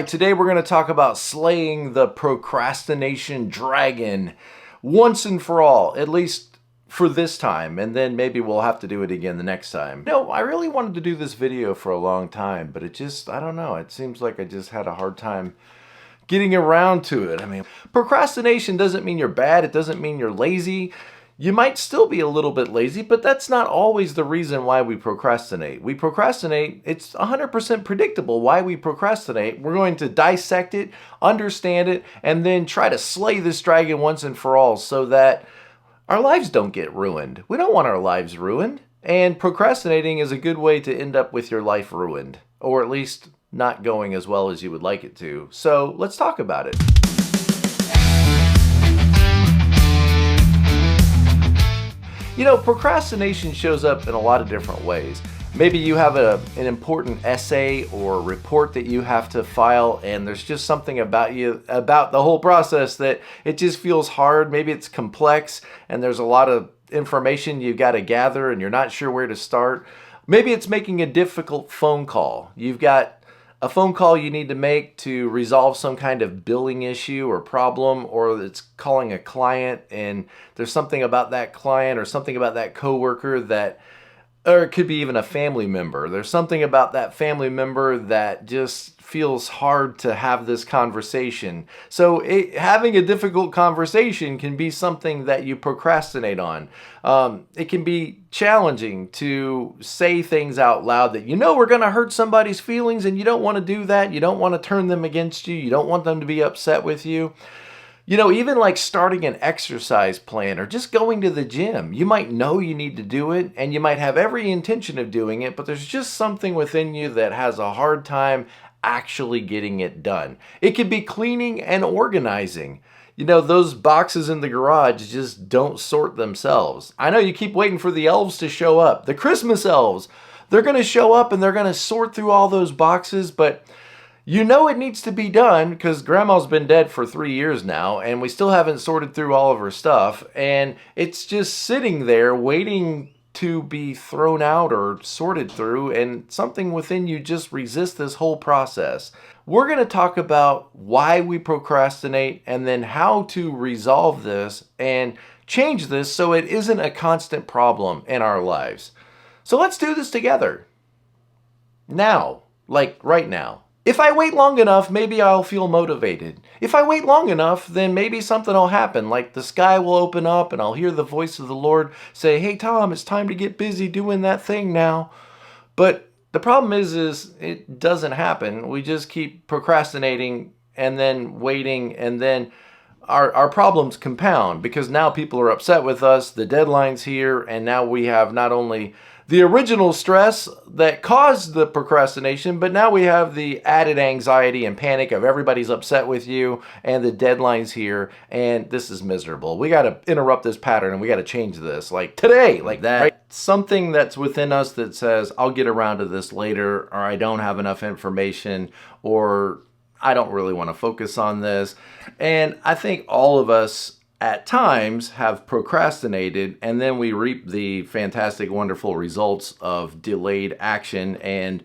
Today we're going to talk about slaying the procrastination dragon once and for all, at least for this time, and then maybe we'll have to do it again the next time. No, I really wanted to do this video for a long time, but I don't know, it seems like I just had a hard time getting around to it. I mean, procrastination doesn't mean you're bad, it doesn't mean you're lazy. You might still be a little bit lazy, but that's not always the reason why we procrastinate. We procrastinate, it's 100% predictable why we procrastinate. We're going to dissect it, understand it, and then try to slay this dragon once and for all so that our lives don't get ruined. We don't want our lives ruined, and procrastinating is a good way to end up with your life ruined, or at least not going as well as you would like it to. So let's talk about it. You know, procrastination shows up in a lot of different ways. Maybe you have an important essay or report that you have to file, and there's just something about the whole process that it just feels hard. Maybe it's complex and there's a lot of information you've got to gather and you're not sure where to start. Maybe it's making a difficult phone call. You've got a phone call you need to make to resolve some kind of billing issue or problem, or it's calling a client and there's something about that client or something about that coworker that, or it could be even a family member. There's something about that family member that just feels hard to have this conversation. So having a difficult conversation can be something that you procrastinate on. It can be challenging to say things out loud that you know are going to hurt somebody's feelings, and you don't want to do that. You don't want to turn them against you. You don't want them to be upset with you. You know, even like starting an exercise plan or just going to the gym, you might know you need to do it and you might have every intention of doing it, but there's just something within you that has a hard time actually getting it done. It could be cleaning and organizing. You know, those boxes in the garage just don't sort themselves. I know you keep waiting for the elves to show up. The Christmas elves, they're going to show up and they're going to sort through all those boxes, but you know it needs to be done because Grandma's been dead for 3 years now and we still haven't sorted through all of her stuff, and it's just sitting there waiting to be thrown out or sorted through, and something within you just resists this whole process. We're going to talk about why we procrastinate and then how to resolve this and change this so it isn't a constant problem in our lives. So let's do this together. Now, like right now. If I wait long enough, maybe I'll feel motivated. If I wait long enough, then maybe something will happen, like the sky will open up and I'll hear the voice of the Lord say, "Hey Tom, it's time to get busy doing that thing now." But the problem is it doesn't happen. We just keep procrastinating and then waiting, and then our problems compound because now people are upset with us, the deadline's here, and now we have not only the original stress that caused the procrastination, but now we have the added anxiety and panic of everybody's upset with you and the deadline's here and this is miserable. We got to interrupt this pattern and we got to change this like today, like that. Right? Something that's within us that says, I'll get around to this later, or I don't have enough information, or I don't really want to focus on this. And I think all of us at times have procrastinated, and then we reap the fantastic, wonderful results of delayed action, and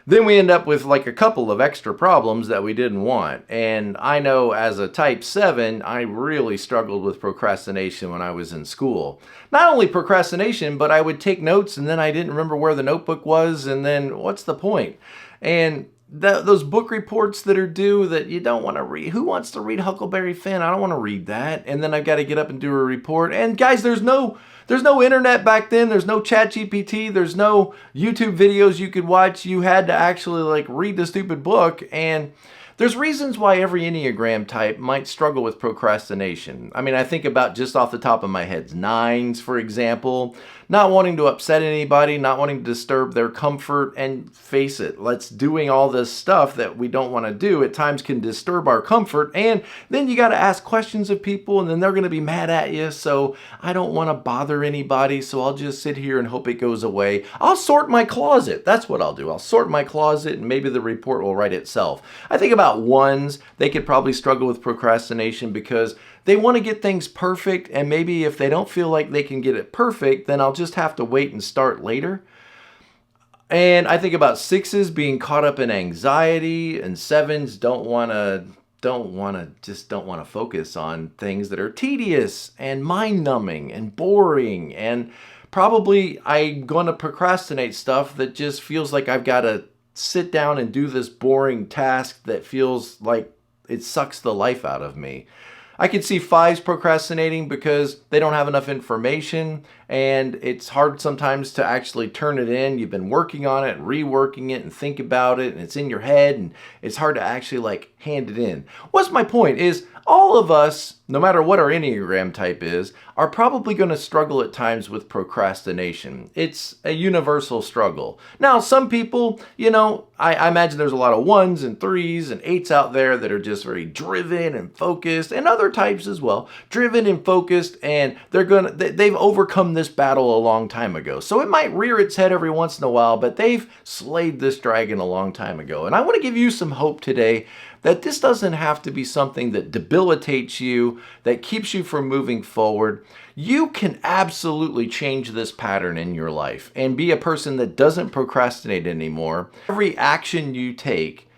then we end up with like a couple of extra problems that we didn't want. And I know as a type 7, I really struggled with procrastination when I was in school. Not only procrastination, but I would take notes and then I didn't remember where the notebook was, and then what's the point? And those book reports that are due that you don't want to read. Who wants to read Huckleberry Finn? I don't want to read that. And then I've got to get up and do a report. And guys, there's no internet back then. There's no ChatGPT. There's no YouTube videos you could watch. You had to actually like read the stupid book. And there's reasons why every Enneagram type might struggle with procrastination. I mean, I think about just off the top of my head, 9s, for example, not wanting to upset anybody, not wanting to disturb their comfort, and face it, doing all this stuff that we don't want to do at times can disturb our comfort, and then you got to ask questions of people, and then they're going to be mad at you, so I don't want to bother anybody, so I'll just sit here and hope it goes away. I'll sort my closet. That's what I'll do. I'll sort my closet, and maybe the report will write itself. I think about 1s, they could probably struggle with procrastination because they want to get things perfect, and maybe if they don't feel like they can get it perfect, then I'll just have to wait and start later. And I think about 6s being caught up in anxiety, and 7s don't want to focus on things that are tedious and mind-numbing and boring, and probably I'm going to procrastinate stuff that just feels like I've got to sit down and do this boring task that feels like it sucks the life out of me. I could see 5s procrastinating because they don't have enough information, and it's hard sometimes to actually turn it in. You've been working on it and reworking it and think about it, and it's in your head, and it's hard to actually hand it in. What's my point is, all of us, no matter what our Enneagram type is, are probably going to struggle at times with procrastination. It's a universal struggle. Now, some people, I imagine there's a lot of 1s and 3s and 8s out there that are just very driven and focused, and other types as well, driven and focused, and they've overcome this battle a long time ago. So it might rear its head every once in a while, but they've slayed this dragon a long time ago. And I want to give you some hope today that this doesn't have to be something that debilitates you, that keeps you from moving forward. You can absolutely change this pattern in your life and be a person that doesn't procrastinate anymore. Every action you take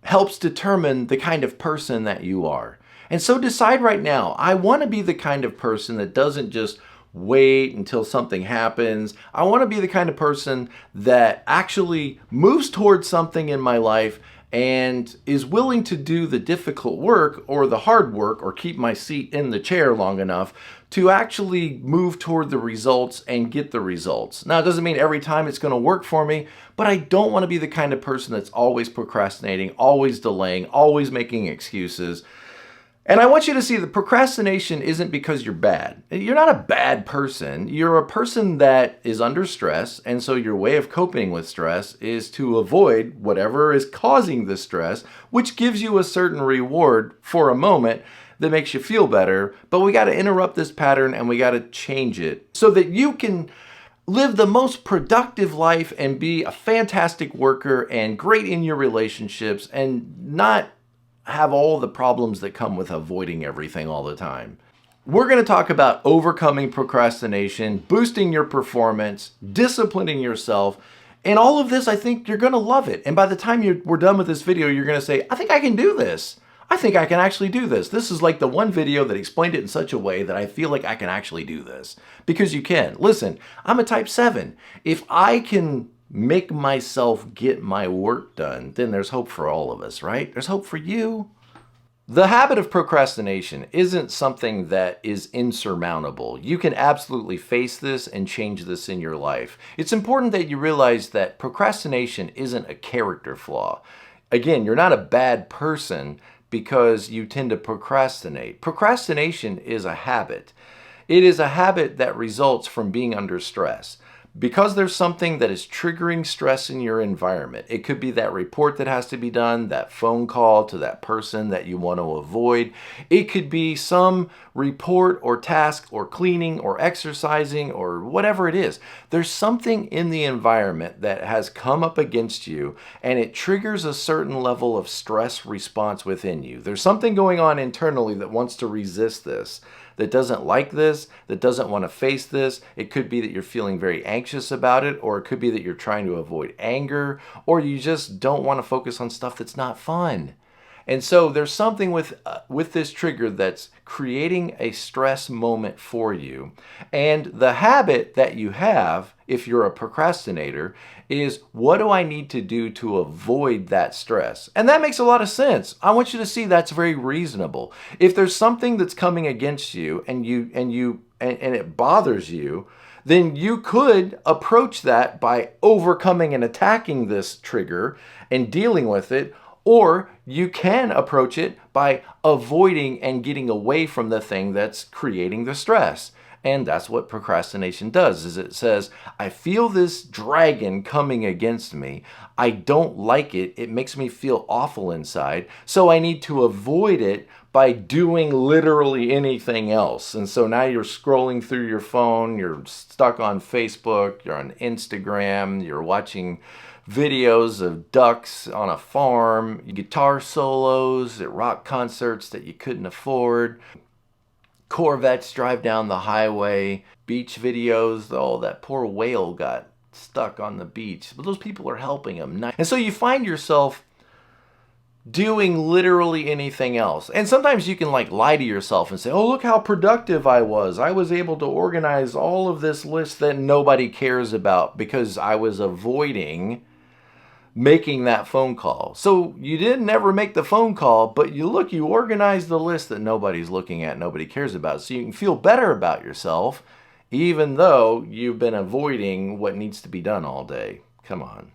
helps determine the kind of person that you are. And so decide right now, I want to be the kind of person that doesn't just wait until something happens. I want to be the kind of person that actually moves towards something in my life and is willing to do the difficult work or the hard work or keep my seat in the chair long enough to actually move toward the results and get the results. Now, it doesn't mean every time it's going to work for me, but I don't want to be the kind of person that's always procrastinating, always delaying, always making excuses. And I want you to see that procrastination isn't because you're bad. You're not a bad person. You're a person that is under stress, and so your way of coping with stress is to avoid whatever is causing the stress, which gives you a certain reward for a moment that makes you feel better. But we got to interrupt this pattern and we got to change it so that you can live the most productive life and be a fantastic worker and great in your relationships and not have all the problems that come with avoiding everything all the time. We're going to talk about overcoming procrastination, boosting your performance, disciplining yourself, and all of this. I think you're going to love it. And by the time we're done with this video, you're going to say, I think I can do this. I think I can actually do this. This is like the one video that explained it in such a way that I feel like I can actually do this. Because you can. Listen, I'm a type 7. If I can make myself get my work done, then there's hope for all of us, right? There's hope for you. The habit of procrastination isn't something that is insurmountable. You can absolutely face this and change this in your life. It's important that you realize that procrastination isn't a character flaw. Again, you're not a bad person because you tend to procrastinate. Procrastination is a habit. It is a habit that results from being under stress. Because there's something that is triggering stress in your environment. It could be that report that has to be done, that phone call to that person that you want to avoid. It could be some report or task or cleaning or exercising or whatever it is. There's something in the environment that has come up against you and it triggers a certain level of stress response within you. There's something going on internally that wants to resist this, that doesn't like this, that doesn't want to face this. It could be that you're feeling very anxious about it, or it could be that you're trying to avoid anger, or you just don't want to focus on stuff that's not fun. And so there's something with this trigger that's creating a stress moment for you. And the habit that you have, if you're a procrastinator, is what do I need to do to avoid that stress? And that makes a lot of sense. I want you to see that's very reasonable. If there's something that's coming against you and it bothers you, then you could approach that by overcoming and attacking this trigger and dealing with it. Or you can approach it by avoiding and getting away from the thing that's creating the stress. And that's what procrastination does, is it says, I feel this dragon coming against me. I don't like it. It makes me feel awful inside. So I need to avoid it by doing literally anything else. And so now you're scrolling through your phone, you're stuck on Facebook, you're on Instagram, you're watching videos of ducks on a farm, guitar solos at rock concerts that you couldn't afford, Corvettes drive down the highway, beach videos, oh, that poor whale got stuck on the beach, but those people are helping him. And so you find yourself doing literally anything else. And sometimes you can like lie to yourself and say, oh, look how productive I was. I was able to organize all of this list that nobody cares about because I was avoiding making that phone call. So you didn't ever make the phone call, but you organized the list that nobody's looking at, nobody cares about. So you can feel better about yourself, even though you've been avoiding what needs to be done all day. Come on.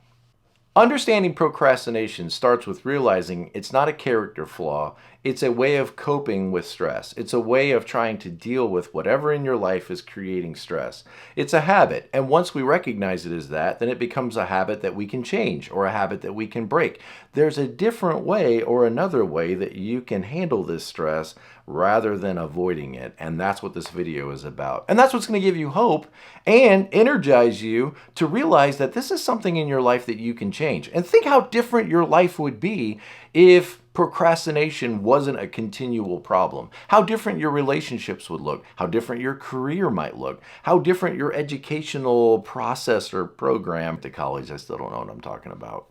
Understanding procrastination starts with realizing it's not a character flaw, it's a way of coping with stress. It's a way of trying to deal with whatever in your life is creating stress. It's a habit, and once we recognize it as that, then it becomes a habit that we can change or a habit that we can break. There's a different way or another way that you can handle this stress rather than avoiding it, and that's what this video is about. And that's what's going to give you hope and energize you to realize that this is something in your life that you can change. And think how different your life would be if procrastination wasn't a continual problem. How different your relationships would look, how different your career might look, how different your educational process or program to college. I still don't know what I'm talking about.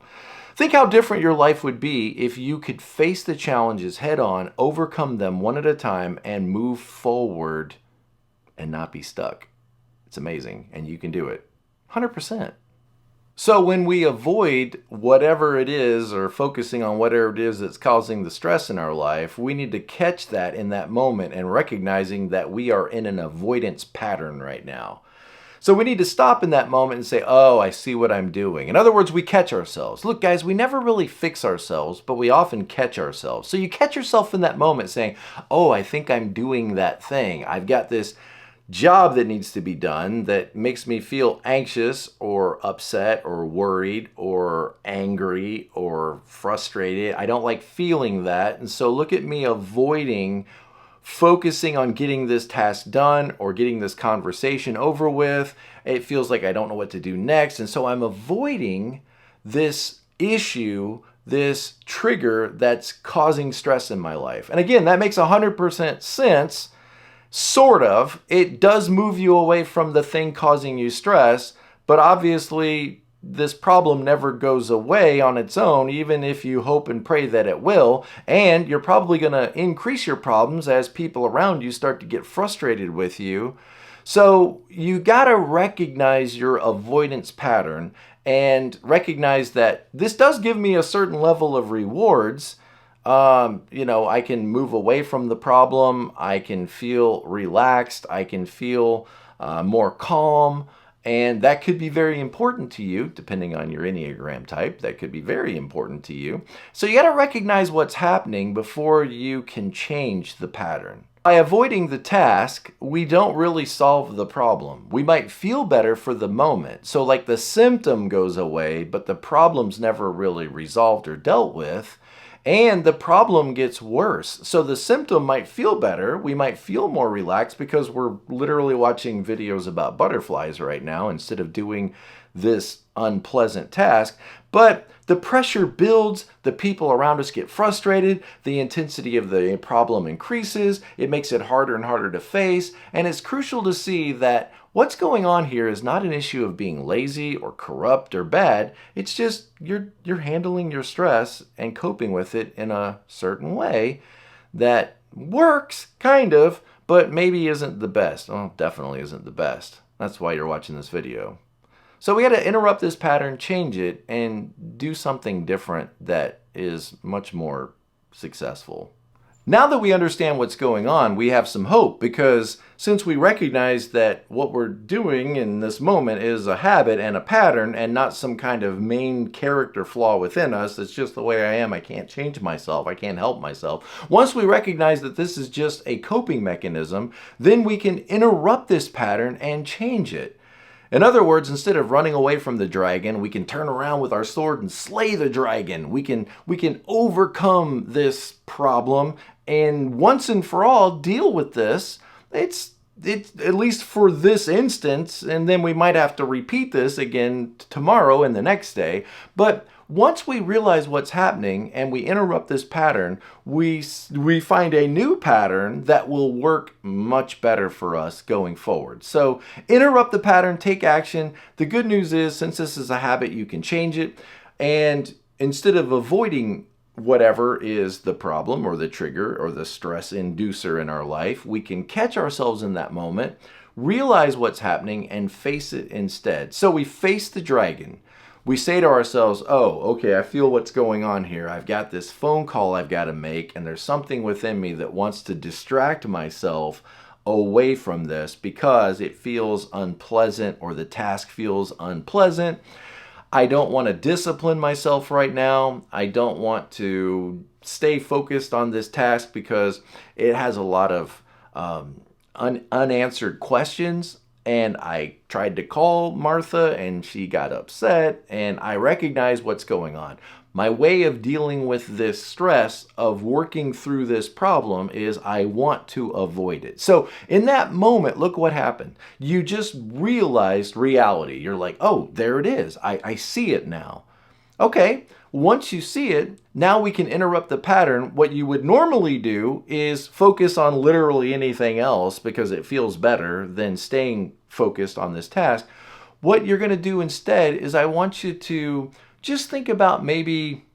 Think how different your life would be if you could face the challenges head on, overcome them one at a time, and move forward and not be stuck. It's amazing, and you can do it. 100%. So when we avoid whatever it is or focusing on whatever it is that's causing the stress in our life, we need to catch that in that moment and recognizing that we are in an avoidance pattern right now. So we need to stop in that moment and say, oh, I see what I'm doing. In other words, we catch ourselves. Look, guys, we never really fix ourselves, but we often catch ourselves. So you catch yourself in that moment saying, oh, I think I'm doing that thing. I've got this job that needs to be done that makes me feel anxious or upset or worried or angry or frustrated. I don't like feeling that. And so look at me avoiding focusing on getting this task done or getting this conversation over with. It feels like I don't know what to do next. And so I'm avoiding this issue, this trigger that's causing stress in my life. And again, that makes 100% sense. Sort of. It does move you away from the thing causing you stress, but obviously this problem never goes away on its own, even if you hope and pray that it will. And you're probably going to increase your problems as people around you start to get frustrated with you. So you got to recognize your avoidance pattern and recognize that this does give me a certain level of rewards. I can move away from the problem. I can feel relaxed. I can feel more calm. And that could be very important to you, depending on your Enneagram type. That could be very important to you. So you got to recognize what's happening before you can change the pattern. By avoiding the task, we don't really solve the problem. We might feel better for the moment. So like the symptom goes away, but the problem's never really resolved or dealt with. And the problem gets worse. So the symptom might feel better. We might feel more relaxed because we're literally watching videos about butterflies right now instead of doing this unpleasant task. But the pressure builds, the people around us get frustrated, the intensity of the problem increases, it makes it harder and harder to face, and it's crucial to see that what's going on here is not an issue of being lazy or corrupt or bad. It's just you're handling your stress and coping with it in a certain way that works, kind of, but maybe isn't the best. Well, definitely isn't the best. That's why you're watching this video. So we got to interrupt this pattern, change it, and do something different that is much more successful. Now that we understand what's going on, we have some hope, because since we recognize that what we're doing in this moment is a habit and a pattern and not some kind of main character flaw within us, it's just the way I am, I can't change myself, I can't help myself. Once we recognize that this is just a coping mechanism, then we can interrupt this pattern and change it. In other words, instead of running away from the dragon, we can turn around with our sword and slay the dragon. We can overcome this problem and once and for all deal with this. It's at least for this instance, and then we might have to repeat this again tomorrow and the next day. But once we realize what's happening and we interrupt this pattern, we find a new pattern that will work much better for us going forward. So interrupt the pattern, take action. The good news is, since this is a habit, you can change it. And instead of avoiding whatever is the problem or the trigger or the stress inducer in our life, we can catch ourselves in that moment, realize what's happening, and face it instead. So we face the dragon. We say to ourselves, oh, okay, I feel what's going on here. I've got this phone call I've got to make, and there's something within me that wants to distract myself away from this because it feels unpleasant or the task feels unpleasant. I don't want to discipline myself right now. I don't want to stay focused on this task because it has a lot of unanswered questions. And I tried to call Martha and she got upset, and I recognize what's going on. My way of dealing with this stress of working through this problem is I want to avoid it. So in that moment, look what happened. You just realized reality. You're like, oh, there it is. I see it now. Okay, once you see it, now we can interrupt the pattern. What you would normally do is focus on literally anything else because it feels better than staying focused on this task. What you're going to do instead is I want you to just think about maybe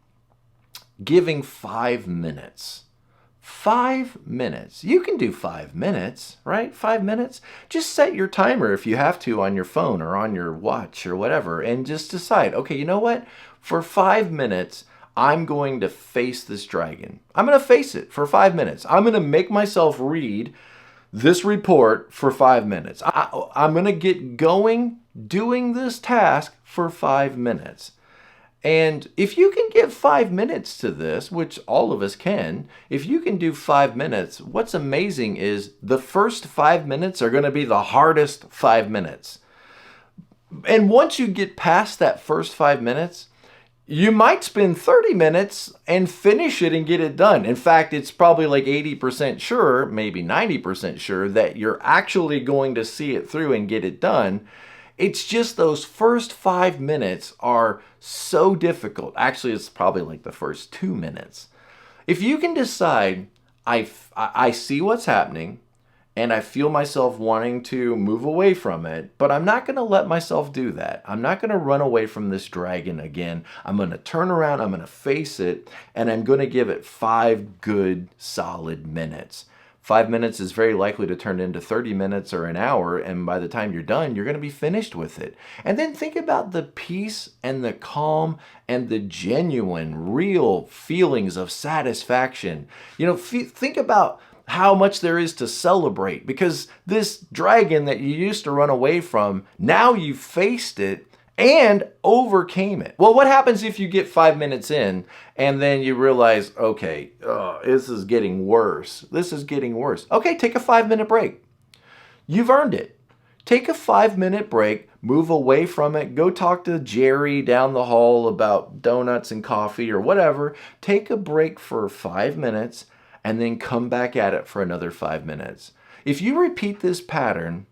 giving 5 minutes. 5 minutes. You can do 5 minutes, right? 5 minutes. Just set your timer if you have to on your phone or on your watch or whatever, and just decide, okay, you know what? For 5 minutes, I'm going to face this dragon. I'm going to face it for 5 minutes. I'm going to make myself read this report for 5 minutes. I'm going to get going doing this task for 5 minutes. And if you can give 5 minutes to this, which all of us can, if you can do 5 minutes, what's amazing is the first 5 minutes are going to be the hardest 5 minutes. And once you get past that first 5 minutes, you might spend 30 minutes and finish it and get it done. In fact, it's probably like 80% sure, maybe 90% sure that you're actually going to see it through and get it done. It's just those first 5 minutes are so difficult. Actually, it's probably like the first 2 minutes. If you can decide, I see what's happening and I feel myself wanting to move away from it, but I'm not going to let myself do that. I'm not going to run away from this dragon again. I'm going to turn around, I'm going to face it, and I'm going to give it 5 good, solid minutes. 5 minutes is very likely to turn into 30 minutes or an hour, and by the time you're done, you're going to be finished with it. And then think about the peace and the calm and the genuine, real feelings of satisfaction. Think about how much there is to celebrate, because this dragon that you used to run away from, now you faced it and overcame it. Well, what happens if you get 5 minutes in and then you realize, okay, this is getting worse. This is getting worse. Okay, take a 5-minute break. You've earned it. Take a 5-minute break, move away from it, go talk to Jerry down the hall about donuts and coffee or whatever. Take a break for 5 minutes and then come back at it for another 5 minutes. If you repeat this pattern,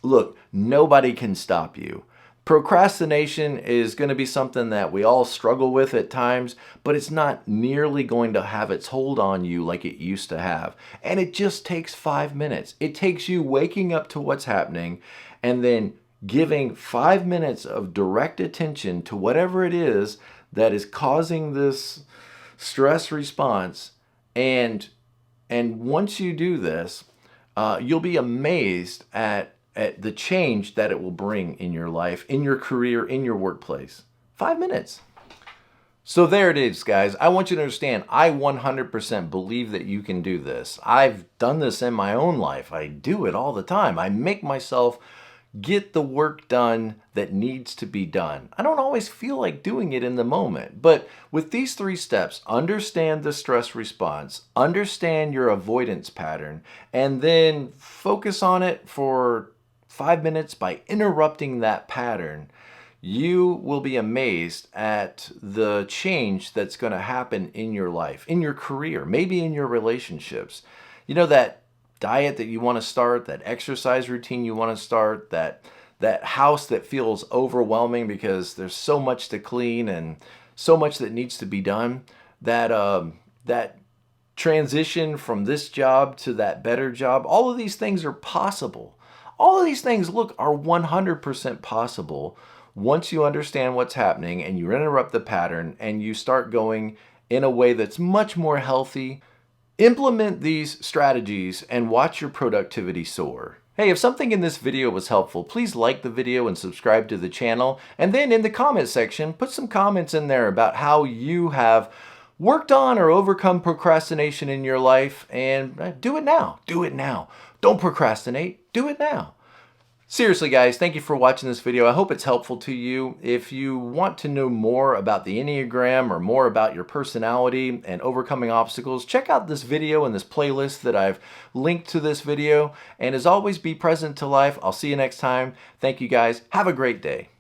look, nobody can stop you. Procrastination is going to be something that we all struggle with at times, but it's not nearly going to have its hold on you like it used to have. And it just takes 5 minutes. It takes you waking up to what's happening and then giving 5 minutes of direct attention to whatever it is that is causing this stress response. And once you do this, you'll be amazed at the change that it will bring in your life, in your career, in your workplace. 5 minutes. So there it is, guys. I want you to understand, I 100% believe that you can do this. I've done this in my own life. I do it all the time. I make myself get the work done that needs to be done. I don't always feel like doing it in the moment, but with these 3 steps, understand the stress response, understand your avoidance pattern, and then focus on it for 5 minutes by interrupting that pattern, you will be amazed at the change that's going to happen in your life, in your career, maybe in your relationships. That diet that you want to start, that exercise routine you want to start, that house that feels overwhelming because there's so much to clean and so much that needs to be done, that transition from this job to that better job, all of these things are possible. All of these things, look, are 100% possible once you understand what's happening and you interrupt the pattern and you start going in a way that's much more healthy. Implement these strategies and watch your productivity soar. Hey, if something in this video was helpful, please like the video and subscribe to the channel. And then in the comment section, put some comments in there about how you have worked on or overcome procrastination in your life, and do it now. Do it now. Don't procrastinate. Do it now. Seriously, guys, thank you for watching this video. I hope it's helpful to you. If you want to know more about the Enneagram or more about your personality and overcoming obstacles, check out this video and this playlist that I've linked to this video. And as always, be present to life. I'll see you next time. Thank you, guys. Have a great day.